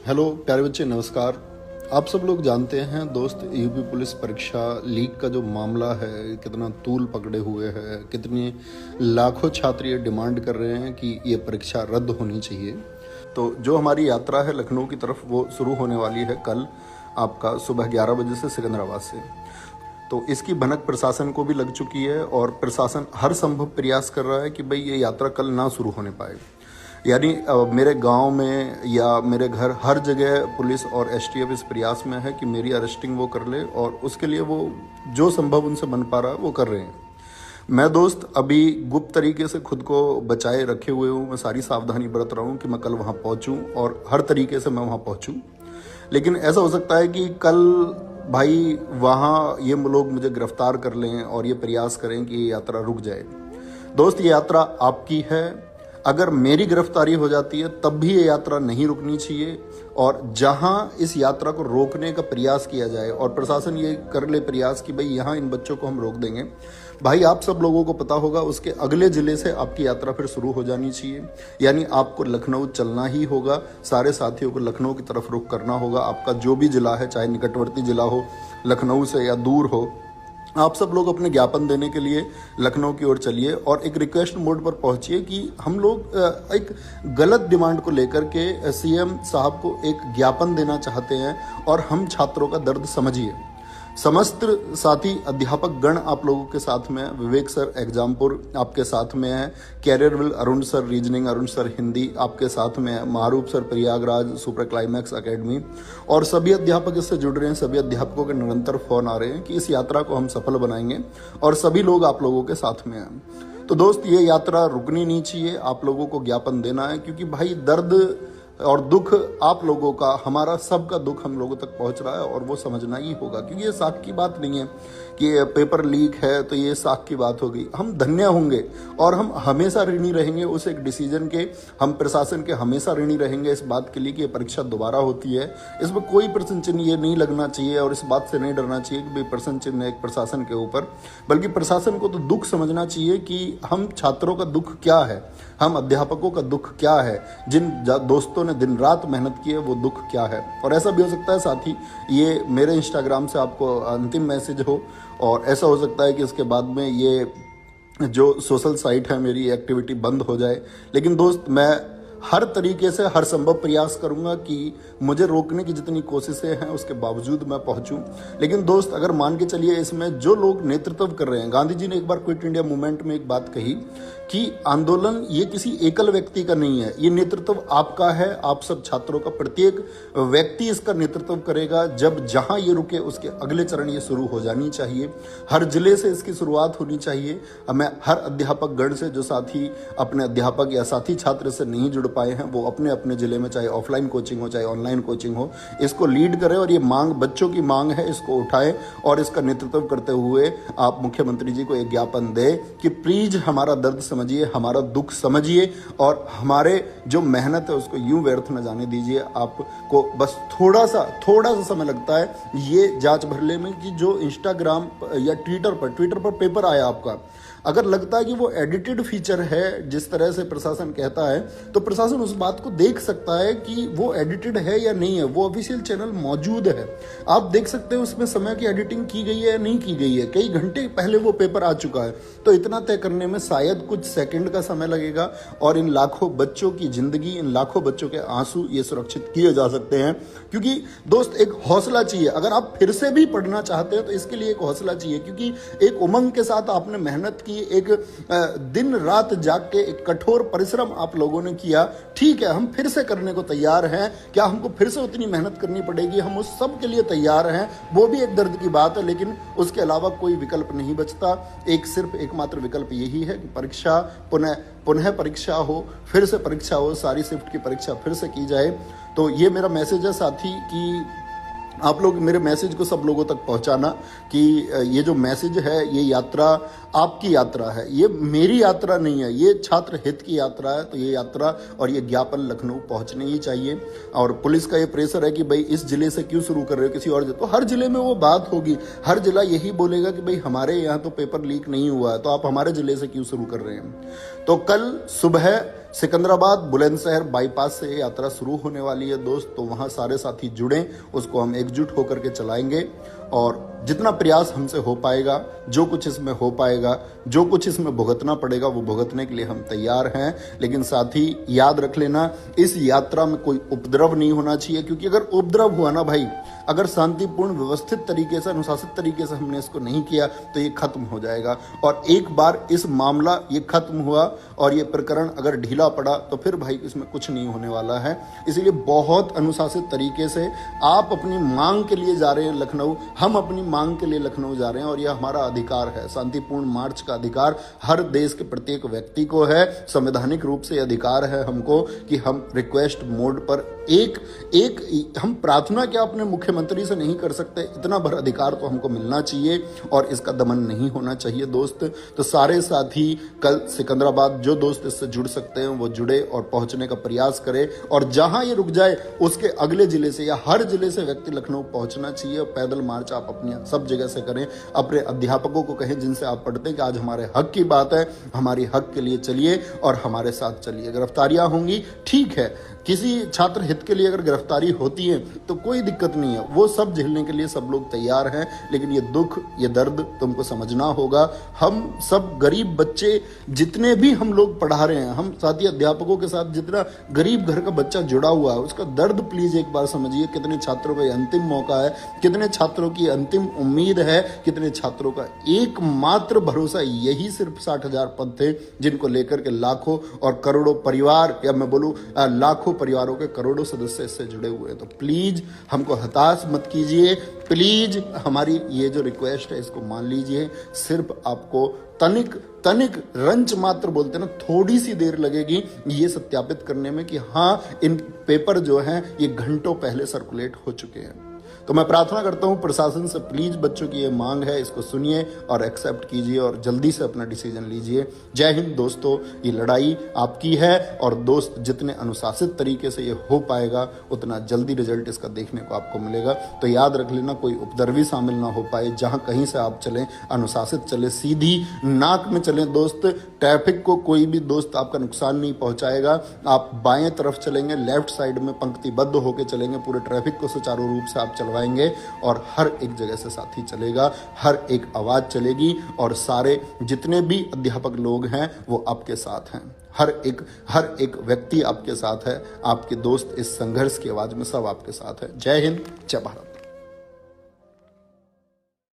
Hello प्यारे बच्चे, नमस्कार। आप सब लोग जानते हैं दोस्त, यूपी पुलिस परीक्षा लीक का जो मामला है कितना तूल पकड़े हुए है, कितने लाखों छात्र ये डिमांड कर रहे हैं कि ये परीक्षा रद्द होनी चाहिए। तो जो हमारी यात्रा है लखनऊ की तरफ वो शुरू होने वाली है कल आपका सुबह 11 बजे से सिकंदराबाद से। तो इसकी भनक प्रशासन को भी लग चुकी है और प्रशासन हर संभव प्रयास कर रहा है कि भाई ये यात्रा कल ना शुरू होने पाए। यानी मेरे गांव में या मेरे घर हर जगह पुलिस और एसटीएफ इस प्रयास में है कि मेरी अरेस्टिंग वो कर ले और उसके लिए वो जो संभव उनसे बन पा रहा है वो कर रहे हैं। मैं दोस्त अभी गुप्त तरीके से खुद को बचाए रखे हुए हूँ। मैं सारी सावधानी बरत रहा हूँ कि मैं कल वहाँ पहुँचूँ और हर तरीके से मैं वहाँ पहुँचूँ। लेकिन ऐसा हो सकता है कि कल भाई वहाँ ये लोग मुझे गिरफ्तार कर लें और ये प्रयास करें कि ये यात्रा रुक जाए। दोस्त, ये यात्रा आपकी है। अगर मेरी गिरफ्तारी हो जाती है तब भी ये यात्रा नहीं रुकनी चाहिए और जहां इस यात्रा को रोकने का प्रयास किया जाए और प्रशासन ये कर ले प्रयास कि भाई यहाँ इन बच्चों को हम रोक देंगे, भाई आप सब लोगों को पता होगा उसके अगले ज़िले से आपकी यात्रा फिर शुरू हो जानी चाहिए। यानी आपको लखनऊ चलना ही होगा, सारे साथियों को लखनऊ की तरफ रुख करना होगा। आपका जो भी ज़िला है, चाहे निकटवर्ती ज़िला हो लखनऊ से या दूर हो, आप सब लोग अपने ज्ञापन देने के लिए लखनऊ की ओर चलिए और एक रिक्वेस्ट मोड पर पहुंचिए कि हम लोग एक गलत डिमांड को लेकर के सीएम साहब को एक ज्ञापन देना चाहते हैं और हम छात्रों का दर्द समझिए। समस्त साथी अध्यापक गण आप लोगों के साथ में, विवेक सर एग्जामपुर आपके साथ में है, career will Arun sir reasoning, Arun sir Hindi आपके साथ में है, Maruf sir Prayagraj super climax academy और सभी अध्यापक इससे जुड़ रहे हैं। सभी अध्यापकों के निरंतर फोन आ रहे हैं कि इस यात्रा को हम सफल बनाएंगे और सभी लोग आप लोगों के साथ में हैं। तो दोस्त, ये यात्रा रुकनी नहीं चाहिए, आप लोगों को ज्ञापन देना है क्योंकि भाई दर्द और दुख आप लोगों का, हमारा सबका दुख हम लोगों तक पहुंच रहा है और वो समझना ही होगा क्योंकि ये साख की बात नहीं है कि पेपर लीक है तो ये साख की बात होगी। हम धन्य होंगे और हम हमेशा ऋणी रहेंगे उस एक डिसीजन के, हम प्रशासन के हमेशा ऋणी रहेंगे इस बात के लिए कि ये परीक्षा दोबारा होती है। इसमें कोई प्रश्न चिन्ह ये नहीं लगना चाहिए और इस बात से नहीं डरना चाहिए कि भाई प्रश्न चिन्ह एक प्रशासन के ऊपर, बल्कि प्रशासन को तो दुख समझना चाहिए कि हम छात्रों का दुख क्या है, हम अध्यापकों का दुख क्या है, जिन दोस्तों ने दिन रात मेहनत की है वो दुख क्या है। और ऐसा भी हो सकता है साथी ये मेरे इंस्टाग्राम से आपको अंतिम मैसेज हो और ऐसा हो सकता है कि इसके बाद में ये जो सोशल साइट है मेरी एक्टिविटी बंद हो जाए। लेकिन दोस्त, मैं हर तरीके से हर संभव प्रयास करूंगा कि मुझे रोकने की जितनी कोशिशें हैं उसके बावजूद मैं पहुंचूं। लेकिन दोस्त, अगर मान के चलिए इसमें जो लोग नेतृत्व कर रहे हैं, गांधी जी ने एक बार क्विट इंडिया मूवमेंट में एक बात कही कि आंदोलन ये किसी एकल व्यक्ति का नहीं है, ये नेतृत्व आपका है, आप सब छात्रों का, प्रत्येक व्यक्ति इसका नेतृत्व करेगा। जब जहां ये रुके उसके अगले चरण ये शुरू हो जानी चाहिए, हर जिले से इसकी शुरुआत होनी चाहिए। मैं हर अध्यापक गण से, जो साथी अपने अध्यापक या साथी छात्र से नहीं जुड़ पाए हैं, वो अपने अपने जिले में चाहे ऑफलाइन कोचिंग हो चाहे ऑनलाइन कोचिंग हो, इसको लीड करें और ये मांग बच्चों की मांग है, इसको उठाएं और इसका नेतृत्व करते हुए आप मुख्यमंत्री जी को एक ज्ञापन दें कि प्लीज हमारा दर्द समझिए, हमारा दुख समझिए और हमारे जो मेहनत है उसको यूं व्यर्थ न जाने दीजिए। आपको बस थोड़ा सा समय लगता है ये जांच भरने में कि जो इंस्टाग्राम या ट्विटर पर पेपर आया आपका, अगर लगता है कि वो एडिटेड फीचर है जिस तरह से प्रशासन कहता है, तो प्रशासन उस बात को देख सकता है कि वो एडिटेड है या नहीं है। वो ऑफिशियल चैनल मौजूद है, आप देख सकते हैं उसमें समय की एडिटिंग की गई है या नहीं की गई है। कई घंटे पहले वो पेपर आ चुका है, तो इतना तय करने में शायद कुछ सेकंड का समय लगेगा और इन लाखों बच्चों की जिंदगी, इन लाखों बच्चों के आंसू ये सुरक्षित किए जा सकते हैं। क्योंकि दोस्त, एक हौसला चाहिए। अगर आप फिर से भी पढ़ना चाहते हैं तो इसके लिए एक हौसला चाहिए, क्योंकि एक उमंग के साथ आपने मेहनत की, एक दिन रात जाग के एक कठोर परिश्रम आप लोगों ने किया। ठीक है, हम फिर से करने को तैयार हैं। क्या हमको फिर से उतनी मेहनत करनी पड़ेगी? हम उस सब के लिए तैयार हैं। वो भी एक दर्द की बात है, लेकिन उसके अलावा कोई विकल्प नहीं बचता। सिर्फ एकमात्र विकल्प यही है कि परीक्षा पुनः परीक्षा हो, फिर से परीक्षा हो, सारी शिफ्ट की परीक्षा फिर से की जाए। तो ये मेरा मैसेज है साथी कि आप लोग मेरे मैसेज को सब लोगों तक पहुंचाना कि ये जो मैसेज है, ये यात्रा आपकी यात्रा है, ये मेरी यात्रा नहीं है, ये छात्र हित की यात्रा है। तो ये यात्रा और ये ज्ञापन लखनऊ पहुंचने ही चाहिए। और पुलिस का ये प्रेशर है कि भाई इस जिले से क्यों शुरू कर रहे हो, किसी और तो हर जिले में वो बात होगी, हर जिला यही बोलेगा कि भाई हमारे यहाँ तो पेपर लीक नहीं हुआ है, तो आप हमारे जिले से क्यों शुरू कर रहे हैं। तो कल सुबह सिकंदराबाद बुलंदशहर बाईपास से ये यात्रा शुरू होने वाली है दोस्त, तो वहाँ सारे साथी जुड़ें, उसको हम एकजुट होकर के चलाएंगे और जितना प्रयास हमसे हो पाएगा, जो कुछ इसमें हो पाएगा, जो कुछ इसमें भुगतना पड़ेगा वो भुगतने के लिए हम तैयार हैं। लेकिन साथ ही याद रख लेना, इस यात्रा में कोई उपद्रव नहीं होना चाहिए, क्योंकि अगर उपद्रव हुआ ना भाई, अगर शांतिपूर्ण व्यवस्थित तरीके से अनुशासित तरीके से हमने इसको नहीं किया तो ये खत्म हो जाएगा। और एक बार इस मामला ये खत्म हुआ और ये प्रकरण अगर ढीला पड़ा तो फिर भाई इसमें कुछ नहीं होने वाला है। इसलिए बहुत अनुशासित तरीके से आप अपनी मांग के लिए जा रहे हैं लखनऊ, हम अपनी मांग के लिए लखनऊ जा रहे हैं और यह हमारा अधिकार है। शांतिपूर्ण मार्च का अधिकार हर देश के प्रत्येक व्यक्ति को है। संवैधानिक रूप से अधिकार है हमको कि हम रिक्वेस्ट मोड पर एक हम प्रार्थना क्या अपने मुख्यमंत्री से नहीं कर सकते, इतना भर अधिकार तो हमको मिलना चाहिए और इसका दमन नहीं होना चाहिए दोस्त। तो सारे साथी कल सिकंदराबाद, जो दोस्त इससे जुड़ सकते हैं वो जुड़े और पहुंचने का प्रयास करें, और जहां ये रुक जाए उसके अगले जिले से या हर जिले से व्यक्ति लखनऊ पहुंचना चाहिए। पैदल मार्च आप अपनी सब जगह से करें, अपने अध्यापकों को कहें जिनसे आप पढ़ते हैं कि आज हमारे हक की बात है, हमारी हक के लिए चलिए और हमारे साथ चलिए। गिरफ्तारियां होंगी, ठीक है, किसी छात्र हित के लिए अगर गिरफ्तारी होती है तो कोई दिक्कत नहीं है, वो सब झेलने के लिए सब लोग तैयार हैं। लेकिन ये दुख, ये दर्द तुमको समझना होगा। हम सब गरीब बच्चे जितने भी हम लोग पढ़ा रहे हैं, हम साथी अध्यापकों के साथ जितना गरीब घर का बच्चा जुड़ा हुआ है, उसका दर्द प्लीज एक बार समझिए। कितने छात्रों का अंतिम मौका है, कितने छात्रों की अंतिम उम्मीद है, कितने छात्रों का एकमात्र भरोसा यही सिर्फ 60,000 पद थे, जिनको लेकर के लाखों और करोड़ों परिवार, या मैं बोलूं लाखों परिवारों के करोड़ों सदस्य इससे जुड़े हुए हैं। तो प्लीज हमको हताश मत कीजिए, प्लीज हमारी ये जो रिक्वेस्ट है इसको मान लीजिए। सिर्फ आपको तनिक रंच मात्र बोलते हैं ना, थोड़ी सी देर लगेगी ये सत्यापित करने में कि हाँ इन पेपर जो हैं ये घंटों पहले सर्कुलेट हो चुके हैं। तो मैं प्रार्थना करता हूं प्रशासन से, प्लीज बच्चों की ये मांग है, इसको सुनिए और एक्सेप्ट कीजिए और जल्दी से अपना डिसीजन लीजिए। जय हिंद दोस्तों, ये लड़ाई आपकी है और दोस्त जितने अनुशासित तरीके से ये हो पाएगा उतना जल्दी रिजल्ट इसका देखने को आपको मिलेगा। तो याद रख लेना, कोई उपद्रवी शामिल ना हो पाए। जहां कहीं से आप चलें अनुशासित चले, सीधी नाक में चलें दोस्त। ट्रैफिक को कोई भी दोस्त आपका नुकसान नहीं पहुंचाएगा। आप बाएं तरफ चलेंगे, लेफ्ट साइड में पंक्तिबद्ध होकर चलेंगे, पूरे ट्रैफिक को सुचारू रूप से आप चलवाएंगे और हर एक जगह से साथी चलेगा, हर एक आवाज चलेगी और सारे जितने भी अध्यापक लोग हैं वो आपके साथ हैं। हर एक व्यक्ति आपके साथ है, आपके दोस्त इस संघर्ष की आवाज में सब आपके साथ है। जय हिंद, जय भारत।